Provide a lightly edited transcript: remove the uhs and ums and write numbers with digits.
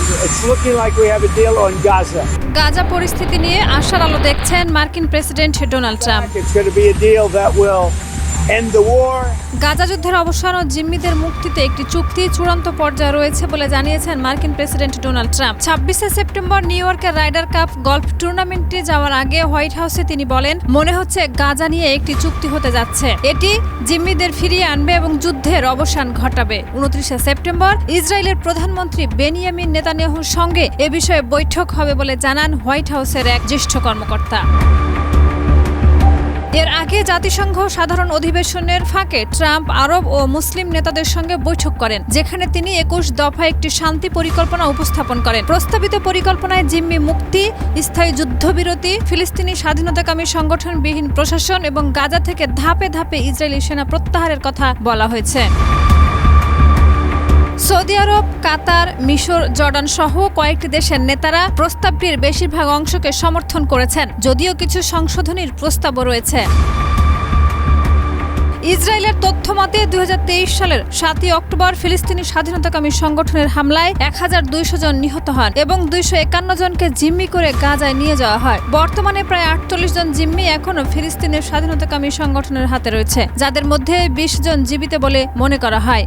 It's looking like we have a deal on Gaza. Gaza পরিস্থিতি নিয়ে আশার আলো দেখছেন মার্কিন president Donald Trump. It's going to be a deal that will end the war. Gaza যুদ্ধের অবসান ও জিম্মিদের মুক্তিতে একটি চুক্তি চূড়ান্ত পর্যায়ে রয়েছে বলে জানিয়েছেন মার্কিন প্রেসিডেন্ট ডোনাল্ড ট্রাম্প। 26শে সেপ্টেম্বর নিউ ইয়র্কের রাইডার কাপ গলফ টুর্নামেন্টে যাওয়ার আগে হোয়াইট হাউসে তিনি বলেন, মনে হচ্ছে গাজা নিয়ে একটি চুক্তি হতে যাচ্ছে। এটি জিম্মিদের ফিরিয়ে আনবে এবং যুদ্ধের অবসান ঘটাবে। 29শে সেপ্টেম্বর ইসরায়েলের প্রধানমন্ত্রী বেনিয়ামিন নেতানিয়াহুর সঙ্গে এ বিষয়ে বৈঠক হবে বলে জানান হোয়াইট হাউসের এক জ্যেষ্ঠ কর্মকর্তা। এর আগে জাতিসংঘ সাধারণ অধিবেশনের ফাঁকে ট্রাম্প আরব ও মুসলিম নেতাদের সঙ্গে বৈঠক করেন, যেখানে তিনি 21 দফায় একটি শান্তি পরিকল্পনা উপস্থাপন করেন। প্রস্তাবিত পরিকল্পনায় জিম্মি মুক্তি, স্থায়ী যুদ্ধবিরতি, ফিলিস্তিনি স্বাধীনতাকামী সংগঠনবিহীন প্রশাসন এবং গাজা থেকে ধাপে ধাপে ইসরায়েলি সেনা প্রত্যাহারের কথা বলা হয়েছে। সৌদি আরব, কাতার, মিশর, জর্ডান সহ কয়েকটি দেশের নেতারা প্রস্তাবটির বেশিরভাগ অংশকে সমর্থন করেছেন, যদিও কিছু সংশোধনীর প্রস্তাবও রয়েছে। ইসরায়েলের তথ্য মতে 2023 সালের 7 অক্টোবর ফিলিস্তিনি স্বাধীনতাকামী সংগঠনের হামলায় 1200 জন নিহত হন এবং 251 জনকে জিম্মি করে গাজায় নিয়ে যাওয়া হয়। বর্তমানে প্রায় 48 জন জিম্মি এখনও ফিলিস্তিনের স্বাধীনতাকামী সংগঠনের হাতে রয়েছে, যাদের মধ্যে 20 জন জীবিত বলে মনে করা হয়।